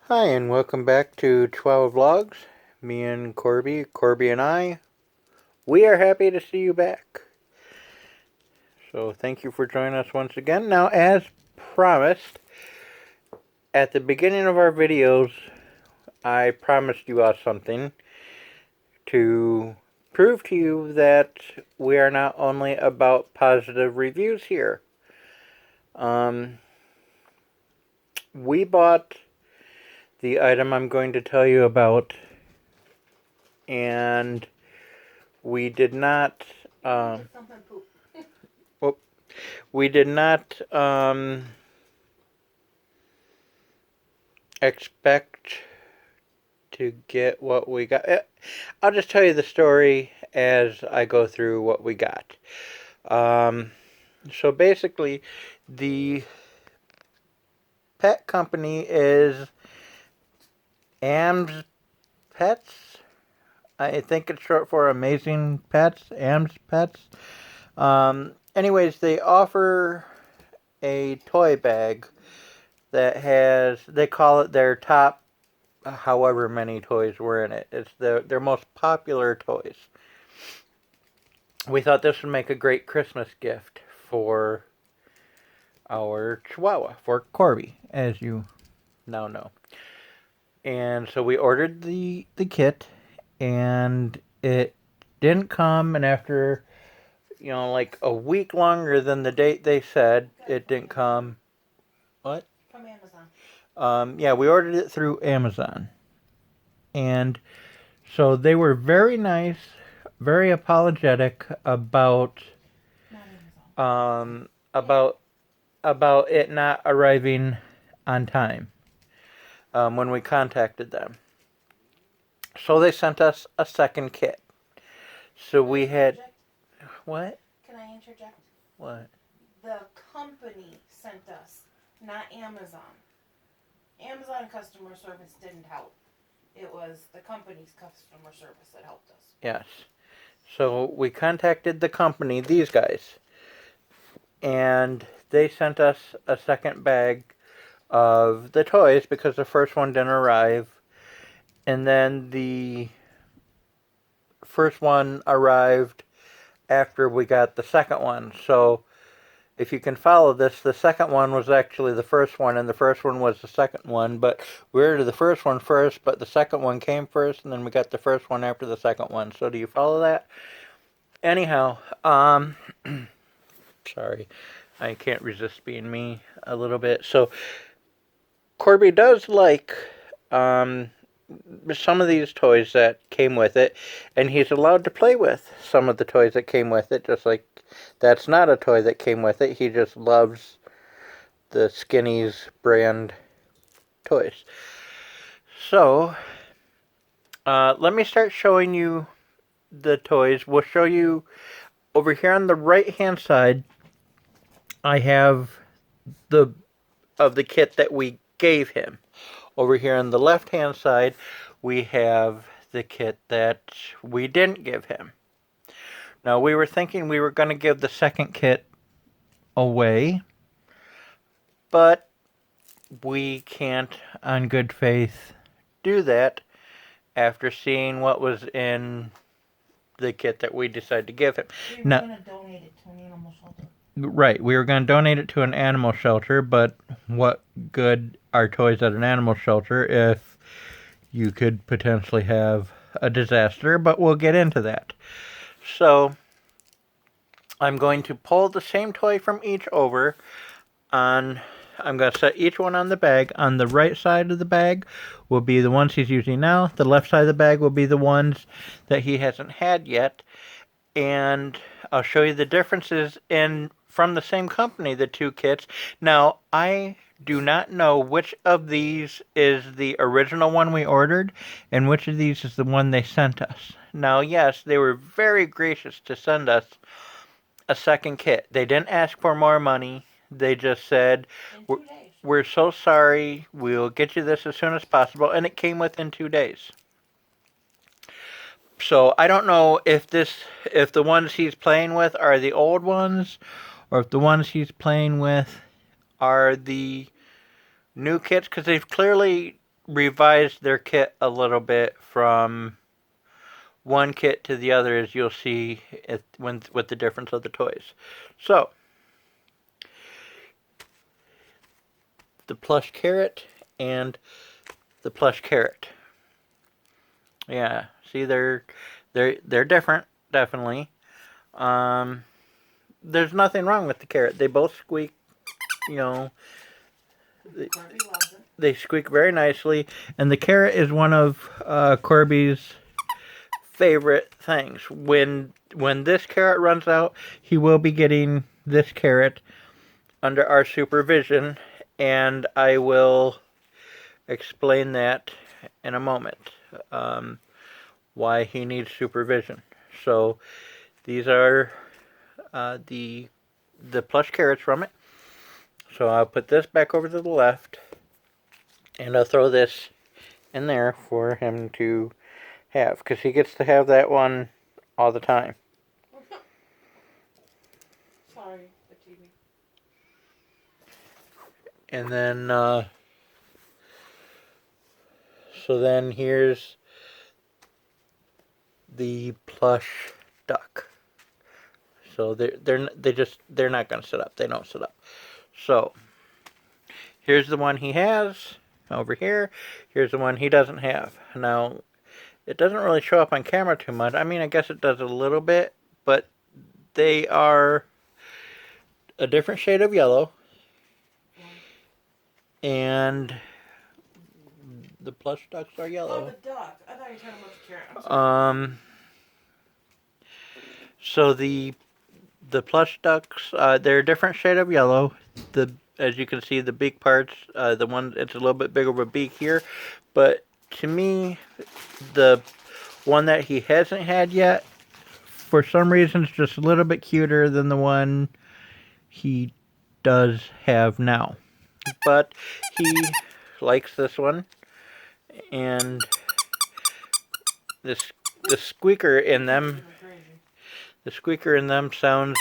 Hi, and welcome back to 12 Vlogs. Me and Corby and I, we are happy to see you back. So thank you for joining us once again. Now, as promised, at the beginning of our videos, I promised you all something to prove to you that we are not only about positive reviews here. We bought the item I'm going to tell you about, and we did not we did not expect to get what we got. I'll just tell you the story as I go through what we got. So basically, the pet company is AMS Pets. I think it's short for Amazing Pets, AMS Pets. Anyways, they offer a toy bag that has, they call it their top however many toys were in it. It's their most popular toys. We thought this would make a great Christmas gift for our Chihuahua, for Corby, as you now know. And so we ordered the kit, and it didn't come, and after, like a week longer than the date they said, it didn't come. What? From Amazon. Yeah, we ordered it through Amazon. And so they were very nice, very apologetic about um, about about it not arriving on time when we contacted them. So they sent us a second kit. So we had what? Can I interject? What? The company sent us, not Amazon. Amazon customer service didn't help. It was the company's customer service that helped us. Yes. So we contacted the company, these guys, and they sent us a second bag of the toys because the first one didn't arrive. And then the first one arrived after we got the second one. So if you can follow this, the second one was actually the first one, and the first one was the second one. But we ordered the first one first, but the second one came first, and then we got the first one after the second one. So do you follow that? Anyhow, sorry, I can't resist being me a little bit. So Corby does like some of these toys that came with it, and he's allowed to play with some of the toys that came with it, just like that's not a toy that came with it. He just loves the Skinnies brand toys. So, let me start showing you the toys. We'll show you over here on the right hand side. I have the kit that we gave him. Over here on the left hand side, we have the kit that we didn't give him. Now, we were thinking we were going to give the second kit away, but we can't, on good faith, do that after seeing what was in the kit that we decided to give him. We were going to donate it to an animal shelter. Right, we were going to donate it to an animal shelter, but what good are toys at an animal shelter if you could potentially have a disaster? But we'll get into that. So, I'm going to pull the same toy from each over. I'm going to set each one on the bag. On the right side of the bag will be the ones he's using now. The left side of the bag will be the ones that he hasn't had yet. And I'll show you the differences from the same company, the two kits. Now, I do not know which of these is the original one we ordered and which of these is the one they sent us. Now, yes, they were very gracious to send us a second kit. They didn't ask for more money. They just said, we're so sorry, we'll get you this as soon as possible. And it came within 2 days. So I don't know if the ones he's playing with are the old ones, or if the ones he's playing with are the new kits, because they've clearly revised their kit a little bit from one kit to the other, as you'll see with the difference of the toys. So, the plush carrot and the plush carrot. Yeah, see, they're different, definitely. Um, there's nothing wrong with the carrot. They both squeak, you know, Corby loves it. they squeak very nicely. And the carrot is one of Corby's favorite things. When this carrot runs out, he will be getting this carrot under our supervision, and I will explain that in a moment. Why he needs supervision. So these are the plush carrots from it. So I'll put this back over to the left, and I'll throw this in there for him to have, because he gets to have that one all the time. Sorry, the TV. And then, so then here's the plush duck. So they're not gonna sit up. They don't sit up. So here's the one he has over here. Here's the one he doesn't have. Now, it doesn't really show up on camera too much. I mean, I guess it does a little bit, but they are a different shade of yellow. And the plush ducks are yellow. Oh, the duck. I thought you were talking about the carrot. I'm sorry. So the plush ducks, they're a different shade of yellow. As you can see, the beak parts, the one, it's a little bit bigger of a beak here. But to me, the one that he hasn't had yet, for some reason, is just a little bit cuter than the one he does have now. But he likes this one, and the squeaker in them, sounds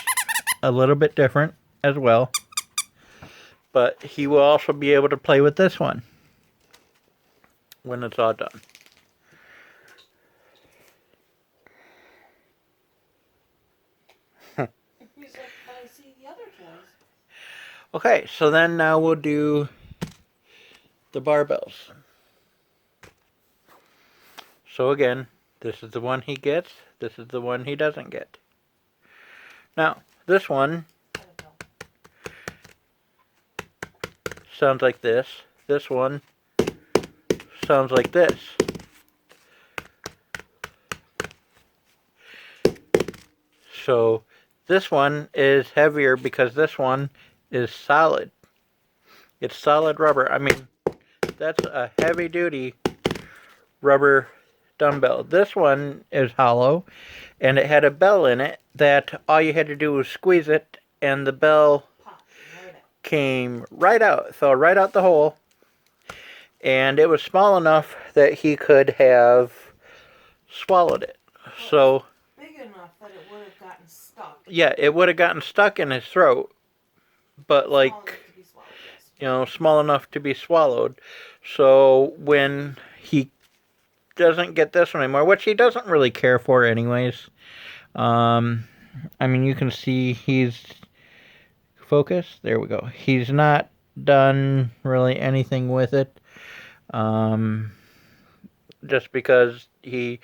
a little bit different as well. But he will also be able to play with this one when it's all done. He's like, but I see the other toys. Okay, so then now we'll do the barbells. So again, this is the one he gets. This is the one he doesn't get. Now, this one sounds like this. This one sounds like this. So this one is heavier because this one is solid. It's solid rubber. I mean, that's a heavy duty rubber dumbbell. This one is hollow, and it had a bell in it that all you had to do was squeeze it, and the bell came right out, fell right out the hole, and it was small enough that he could have swallowed it. So big enough that it would have gotten stuck. Yeah, it would have gotten stuck in his throat, but like, small enough to be swallowed. So when he doesn't get this one anymore, which he doesn't really care for anyways. I mean, you can see he's focused. There we go. He's not done really anything with it. Just because he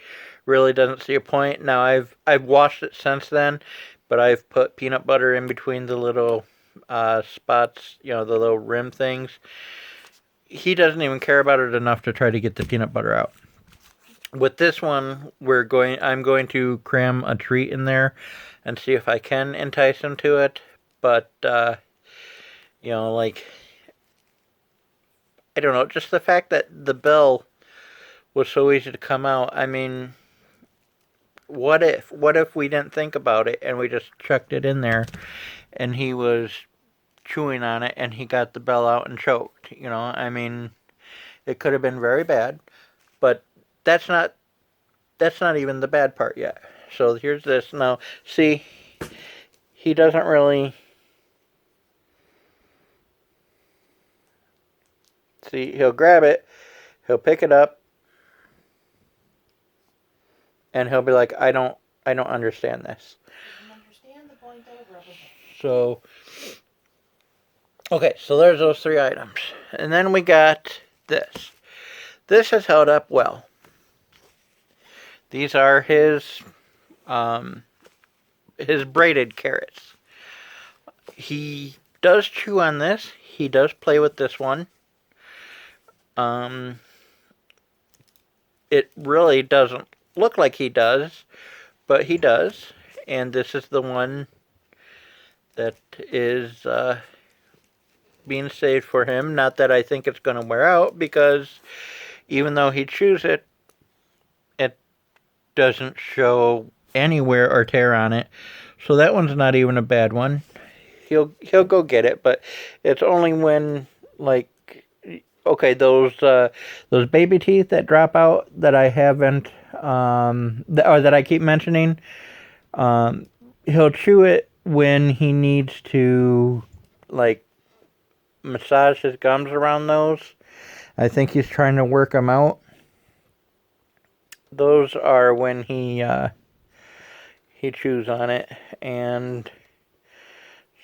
really doesn't see a point. Now I've washed it since then, but I've put peanut butter in between the little spots, the little rim things. He doesn't even care about it enough to try to get the peanut butter out. With this one, I'm going to cram a treat in there and see if I can entice him to it. But like, I don't know, just the fact that the bell was so easy to come out. I mean, what if we didn't think about it and we just chucked it in there and he was chewing on it and he got the bell out and choked? I mean, it could have been very bad, but that's not even the bad part yet. So here's this. Now, see, he doesn't really see. He'll grab it, He'll pick it up and he'll be like, I don't understand this. I don't understand the point of rubber band. So, okay, so there's those 3 items. And then we got this. This has held up well. These are his braided carrots. He does chew on this. He does play with this one. It really doesn't look like he does, but he does. And this is the one that is being saved for him. Not that I think it's going to wear out, because even though he chews it, it doesn't show any wear or tear on it. So that one's not even a bad one. He'll go get it, but it's only when, like, okay, those baby teeth that drop out that I haven't, or that I keep mentioning, he'll chew it when he needs to, like, massage his gums around those. I think he's trying to work them out. Those are when he chews on it, and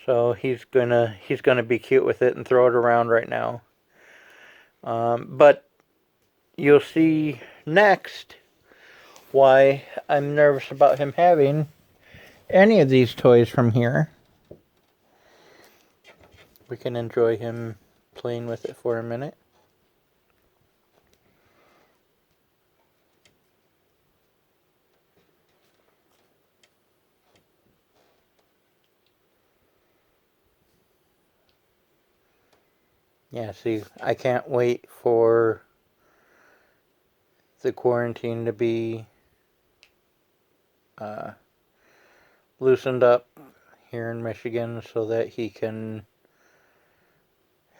so he's gonna be cute with it and throw it around right now. But you'll see next why I'm nervous about him having any of these toys from here. We can enjoy him playing with it for a minute. Yeah, see, I can't wait for the quarantine to be loosened up here in Michigan so that he can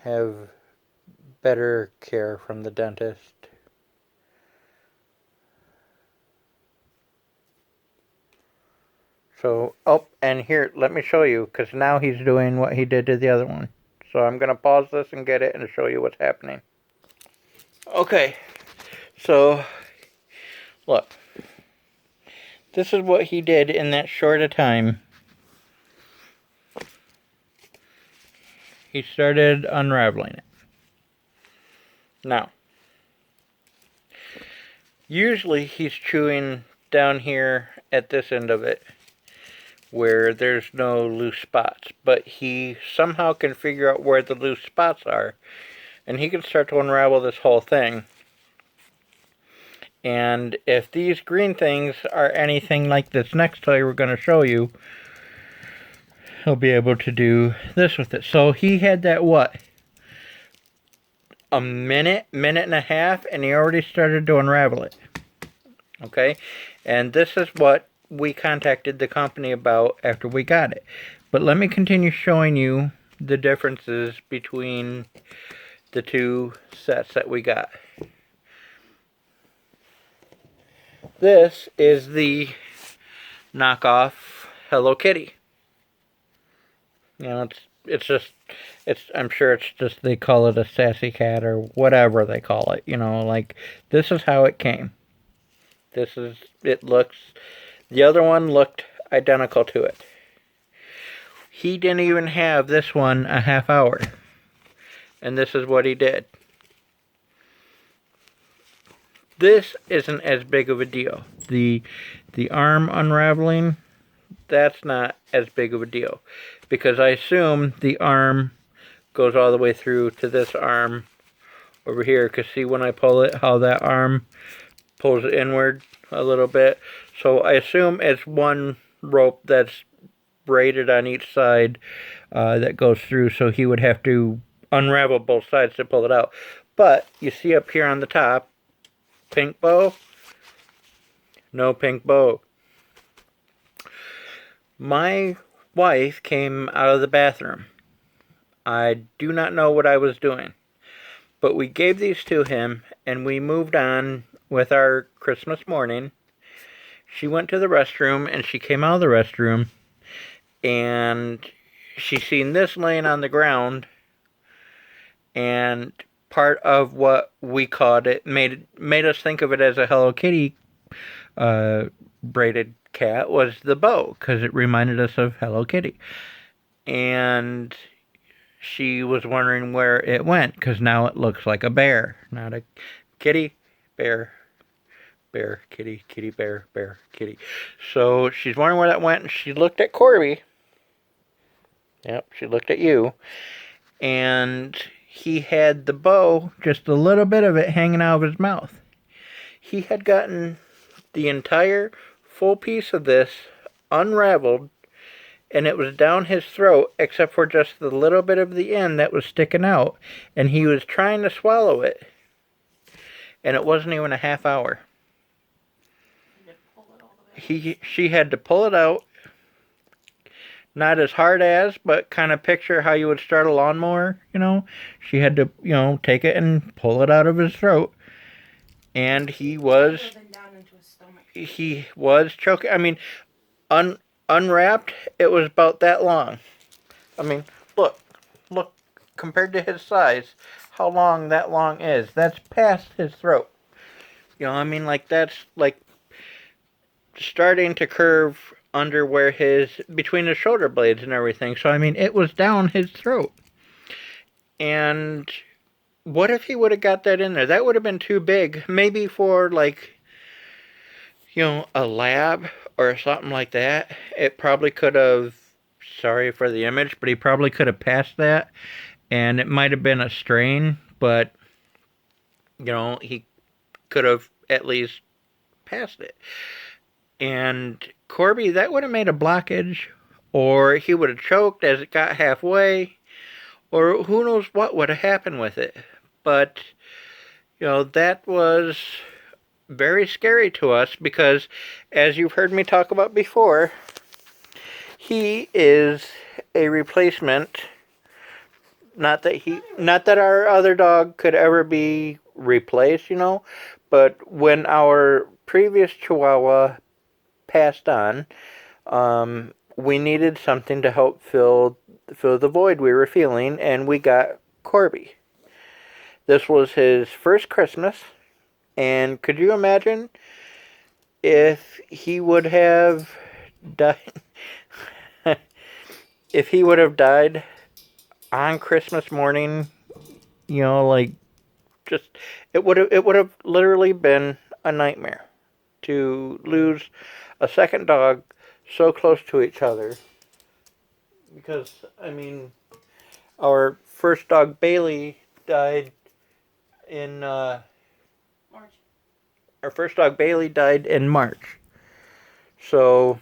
have better care from the dentist. So, oh, and here, let me show you, because now he's doing what he did to the other one. So I'm going to pause this and get it and show you what's happening. Okay, so, look. This is what he did in that short a time. He started unraveling it. Now, usually he's chewing down here at this end of it, where there's no loose spots, but he somehow can figure out where the loose spots are, and he can start to unravel this whole thing. And if these green things are anything like this next toy we're going to show you, he'll be able to do this with it. So he had that, what, a minute and a half, and he already started to unravel it. Okay, and this is what we contacted the company about after we got it. But let me continue showing you the differences between the 2 sets that we got. This is the knockoff Hello Kitty. You know, I'm sure it's just, they call it a sassy cat or whatever they call it. You know, like, this is how it came. It looks, the other one looked identical to it. He didn't even have this one a half hour. And this is what he did. This isn't as big of a deal. The arm unraveling, that's not as big of a deal. Because I assume the arm goes all the way through to this arm over here. Because see, when I pull it, how that arm pulls inward a little bit. So I assume it's one rope that's braided on each side that goes through. So he would have to unravel both sides to pull it out. But you see up here on the top, pink bow, no pink bow. My wife came out of the bathroom. I do not know what I was doing, but we gave these to him and we moved on with our Christmas morning. She went to the restroom and she came out of the restroom and she seen this laying on the ground, and part of what we called it made us think of it as a Hello Kitty braided cat was the bow, because it reminded us of Hello Kitty. And she was wondering where it went, because now it looks like a bear, not a kitty. Bear, bear, kitty, kitty, bear, bear, kitty. So she's wondering where that went, and she looked at Corby. Yep, she looked at you. And he had the bow, just a little bit of it hanging out of his mouth. He had gotten the entire full piece of this unraveled, and it was down his throat except for just the little bit of the end that was sticking out, and he was trying to swallow it, and it wasn't even a half hour. She had to pull it out, not as hard as, but kind of picture how you would start a lawnmower, She had to, take it and pull it out of his throat. And he was choking. I mean, unwrapped, it was about that long. I mean, look, compared to his size, how long that long is. That's past his throat. Like that's like starting to curve under where between his shoulder blades and everything. So, it was down his throat. And what if he would have got that in there? That would have been too big. Maybe for, a lab or something like that. It probably could have, sorry for the image, but he probably could have passed that. And it might have been a strain, but, he could have at least passed it. And Corby, that would have made a blockage, or he would have choked as it got halfway, or who knows what would have happened with it. But, that was very scary to us because, as you've heard me talk about before, he is a replacement. Not that our other dog could ever be replaced, but when our previous Chihuahua passed on, we needed something to help fill the void we were feeling, and we got Corby. This was his first Christmas, and could you imagine if he would have died? If he would have died on Christmas morning, just it would have literally been a nightmare to lose a second dog so close to each other. Because, our first dog, Bailey, died in, March. Our first dog, Bailey, died in March. So,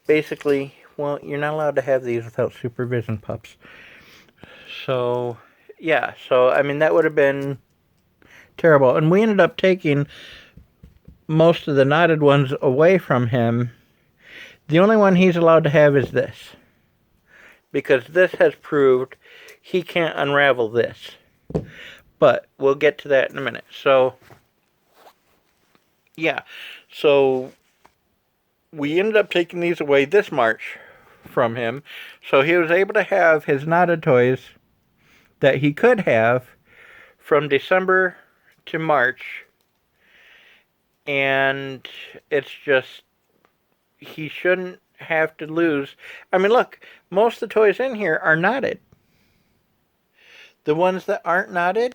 basically, well, you're not allowed to have these without supervision, pups. So, yeah. So, that would have been terrible. And we ended up taking most of the knotted ones away from him. The only one he's allowed to have is this. Because this has proved he can't unravel this. But we'll get to that in a minute. So, yeah. So, we ended up taking these away this March from him. So he was able to have his knotted toys that he could have from December to March. And it's just, he shouldn't have to lose. Look, most of the toys in here are knotted. The ones that aren't knotted,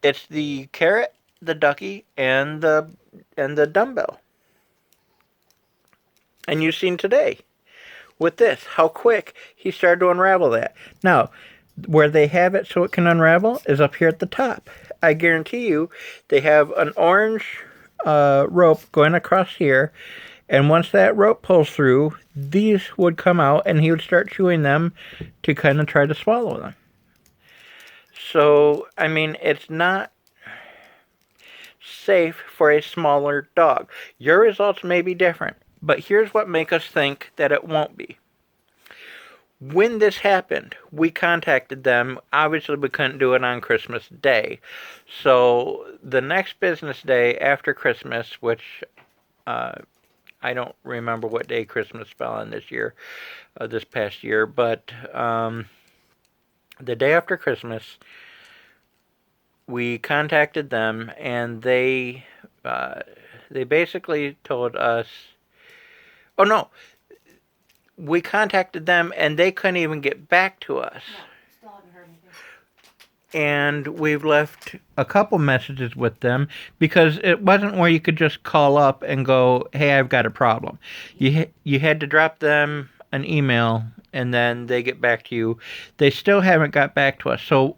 it's the carrot, the ducky, and the dumbbell. And you've seen today with this how quick he started to unravel that. Now, where they have it so it can unravel is up here at the top. I guarantee you they have an orange rope going across here, and once that rope pulls through, these would come out and he would start chewing them to kind of try to swallow them. So, it's not safe for a smaller dog. Your results may be different, but here's what makes us think that it won't be. When this happened, we contacted them. Obviously, we couldn't do it on Christmas Day. So, the next business day after Christmas, which I don't remember what day Christmas fell on this past year, but the day after Christmas, we contacted them, and they basically told us, oh no, we contacted them and they couldn't even get back to us. No, still haven't heard anything. And we've left a couple messages with them because it wasn't where you could just call up and go, hey, I've got a problem. You had to drop them an email and then they get back to you. They still haven't got back to us. So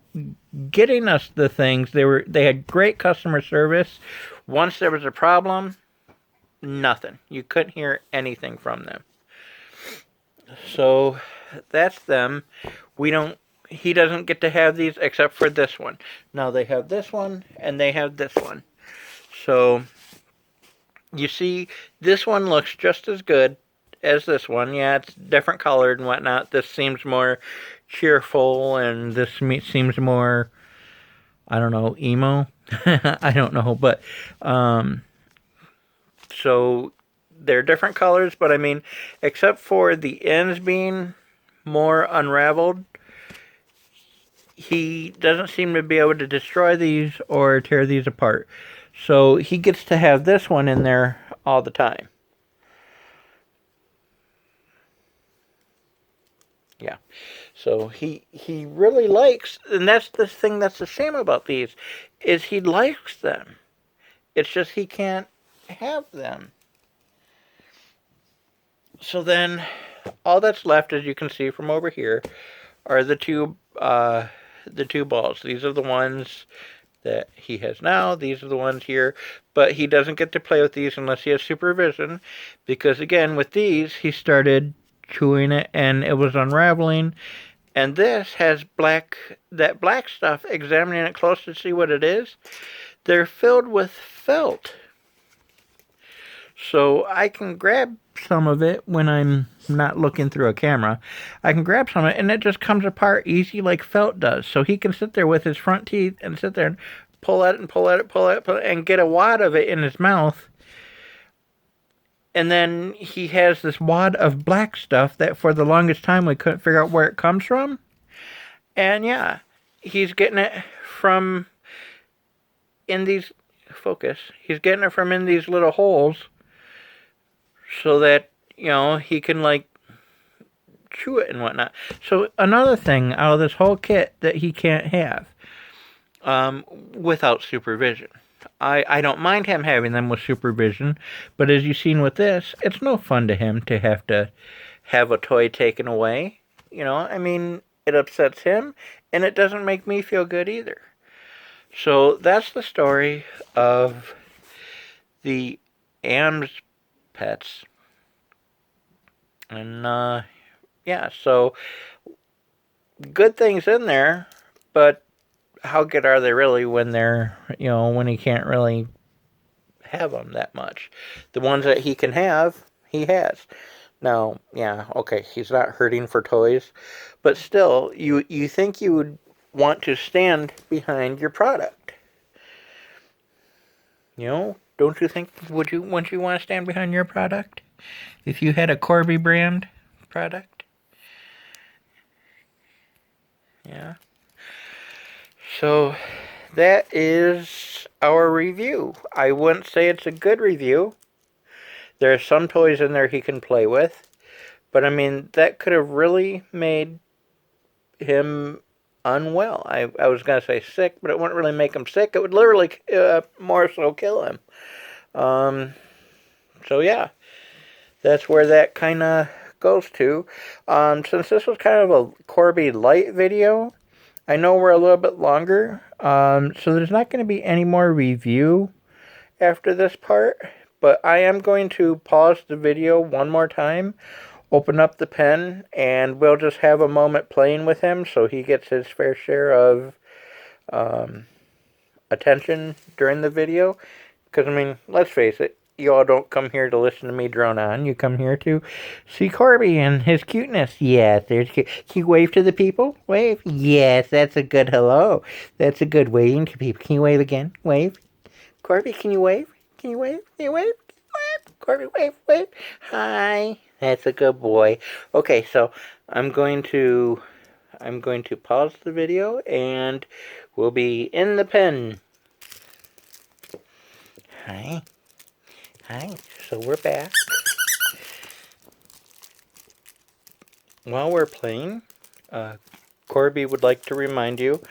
getting us the things, they had great customer service. Once there was a problem, nothing. You couldn't hear anything from them. So that's them. He doesn't get to have these except for this one. Now they have this one and they have this one. So you see, this one looks just as good as this one. Yeah, it's different colored and whatnot. This seems more cheerful, and this seems more, I don't know, emo. I don't know, but so they're different colors. But I mean, except for the ends being more unraveled, he doesn't seem to be able to destroy these or tear these apart. So he gets to have this one in there all the time. Yeah. So he really likes, and that's the thing that's the same about these, is he likes them. It's just he can't have them. So then all that's left, as you can see from over here, are the two balls. These are the ones that he has now. These are the ones here. But he doesn't get to play with these unless he has supervision. Because, again, with these, he started chewing it and it was unraveling. And this has that black stuff, examining it close to see what it is. They're filled with felt. So I can grab some of it when I'm not looking through a camera. I can grab some of it and it just comes apart easy like felt does. So he can sit there with his front teeth and sit there and pull at it and pull at it, pull at it, and get a wad of it in his mouth. And then he has this wad of black stuff that for the longest time we couldn't figure out where it comes from. And yeah, he's getting it from in these, focus, he's getting it from in these little holes so that, you know, he can like chew it and whatnot. So another thing out of this whole kit that he can't have without supervision. I don't mind him having them with supervision, but as you've seen with this, it's no fun to him to have a toy taken away. You know, I mean, it upsets him, and it doesn't make me feel good either. So that's the story of the AMS pets. And, yeah, so good things in there, but how good are they really when they're, you know, when he can't really have them that much? The ones that he can have, he has. Now, yeah, okay, he's not hurting for toys, but still, you think you would want to stand behind your product. You know, don't you think, wouldn't you want to stand behind your product? If you had a Corby brand product? Yeah. So, that is our review. I wouldn't say it's a good review. There are some toys in there he can play with. But, I mean, that could have really made him unwell. I was going to say sick, but it wouldn't really make him sick. It would literally more so kill him. So, yeah. That's where that kind of goes to. Since this was kind of a Corby light video, I know we're a little bit longer, so there's not going to be any more review after this part, but I am going to pause the video one more time, open up the pen, and we'll just have a moment playing with him so he gets his fair share of attention during the video. Because, I mean, let's face it, you all don't come here to listen to me drone on. You come here to see Corby and his cuteness. Yes, there's cute. Can you wave to the people? Wave. Yes, that's a good hello. That's a good waving to people. Can you wave again? Wave. Corby, can you wave? Can you wave? Can you wave? Can you wave? Corby, wave, wave. Hi. That's a good boy. Okay, so I'm going to I'm going to pause the video and we'll be in the pen. Hi. Hi. So we're back. While we're playing, Corby would like to remind you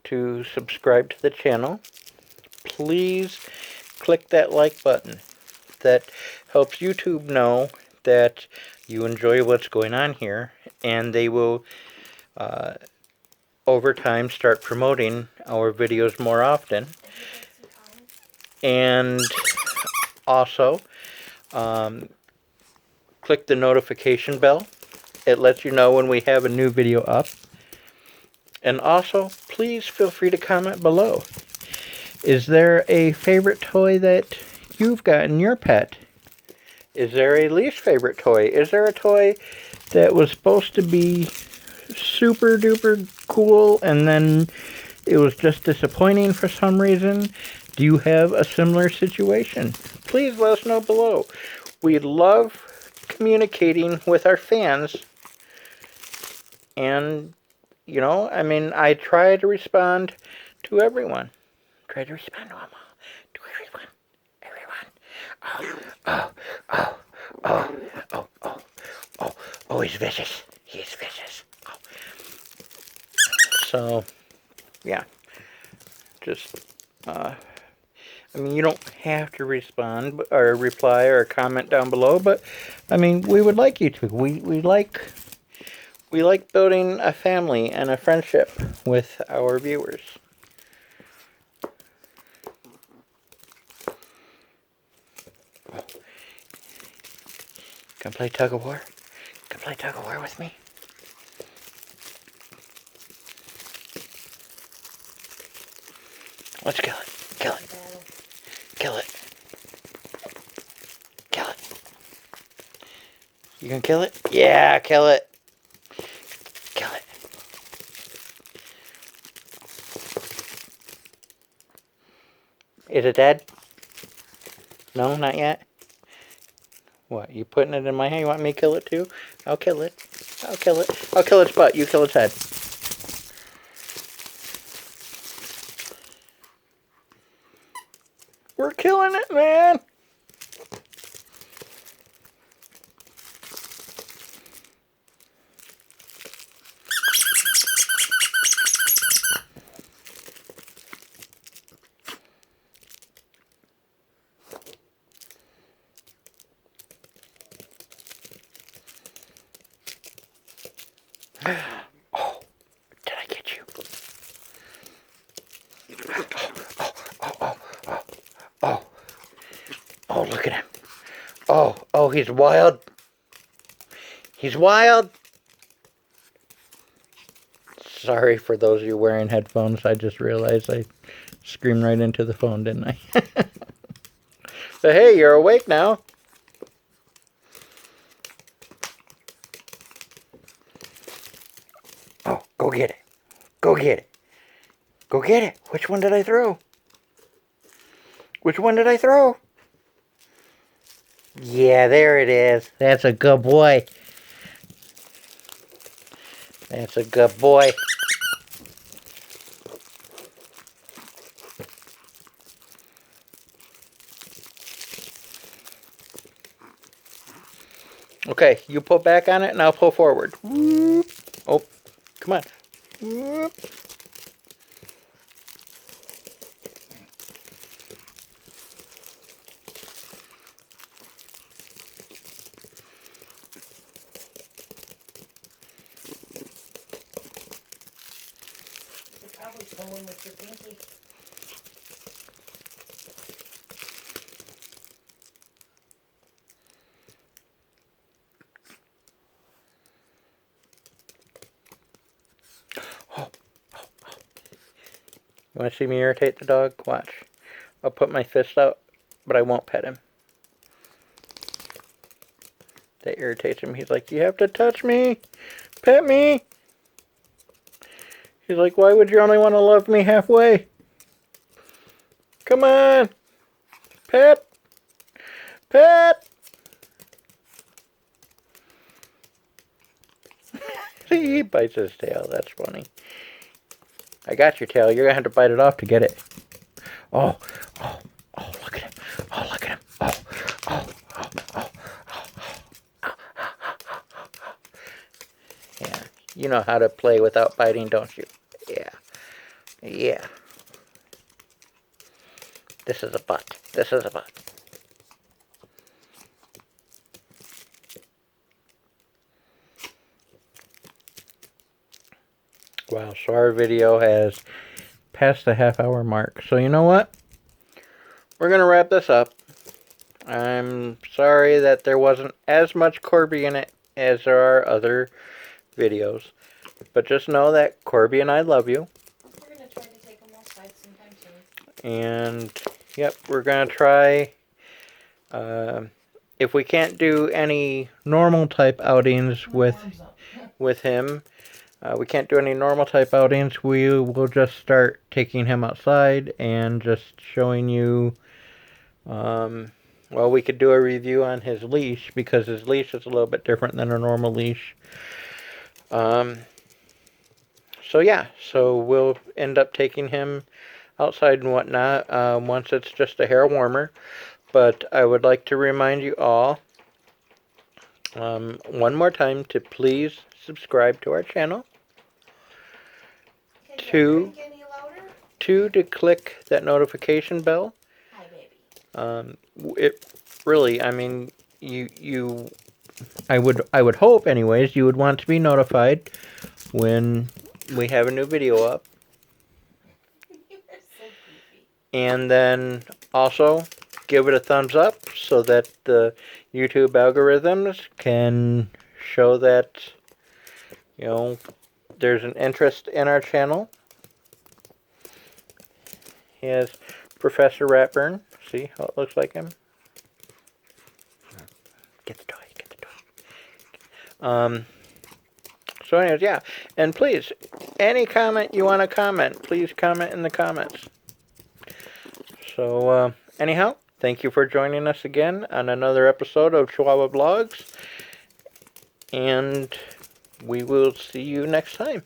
to subscribe to the channel. Please click that like button. That helps YouTube know that you enjoy what's going on here, and they will over time start promoting our videos more often. And also click the notification bell. It lets you know when we have a new video up. And also, please feel free to comment below. Is there a favorite toy that you've gotten your pet? Is there a least favorite toy? Is there a toy that was supposed to be super duper cool and then it was just disappointing for some reason? Do you have a similar situation? Please let us know below. We love communicating with our fans. And, you know, I mean, I try to respond to everyone. Try to respond to them all. To everyone. Oh, he's vicious. He's vicious. Oh. So, yeah. Just, I mean, you don't have to respond or reply or comment down below, but, I mean, we would like you to. We like building a family and a friendship with our viewers. Gonna play tug of war? Gonna play tug of war with me? Let's kill it. Kill it. Kill it. Kill it. You gonna kill it? Yeah, kill it. Kill it. Is it dead? No, not yet? What, you putting it in my hand? You want me to kill it too? I'll kill it. I'll kill it. I'll kill its butt. You kill its head. We're killing it, man! Oh, did I get you? Oh, look at him. Oh, he's wild. He's wild. Sorry for those of you wearing headphones. I just realized I screamed right into the phone, didn't I? But hey, you're awake now. Oh, go get it. Go get it. Go get it. Which one did I throw? Which one did I throw? Yeah, there it is. That's a good boy. That's a good boy. Okay, you pull back on it and I'll pull forward. Whoop. Oh, come on. Whoop. You're probably pulling with your pinky. You want to see me irritate the dog? Watch. I'll put my fist out, but I won't pet him. That irritates him. He's like, you have to touch me. Pet me. He's like, why would you only want to love me halfway? Come on. Pet. Pet. He bites his tail. That's funny. I got your tail. You're going to have to bite it off to get it. Oh, oh, oh, look at him. Oh, look at him. Oh, oh, oh, oh, oh. Yeah, you know how to play without biting, don't you? Yeah, yeah. This is a butt. This is a butt. Wow, so our video has passed the half-hour mark. So you know what? We're going to wrap this up. I'm sorry that there wasn't as much Corby in it as there are other videos. But just know that Corby and I love you. We're going to try to take them outside sometime soon. And, yep, we're going to try. If we can't do any normal type outings with him, we can't do any normal type outings, we will just start taking him outside and just showing you, well, we could do a review on his leash, because his leash is a little bit different than a normal leash. So yeah, so we'll end up taking him outside and whatnot once it's just a hair warmer. But I would like to remind you all one more time to please subscribe to our channel. Two, to click that notification bell. Hi, baby. It really, I mean, I would hope, anyways, you would want to be notified when we have a new video up. You are so goofy. And then also give it a thumbs up so that the YouTube algorithms can show that, you know, there's an interest in our channel. Here's Professor Ratburn. See how it looks like him? Get the toy, get the toy. So anyways, yeah. And please, any comment you want to comment, please comment in the comments. So, anyhow, thank you for joining us again on another episode of Chihuahua Vlogs. And we will see you next time.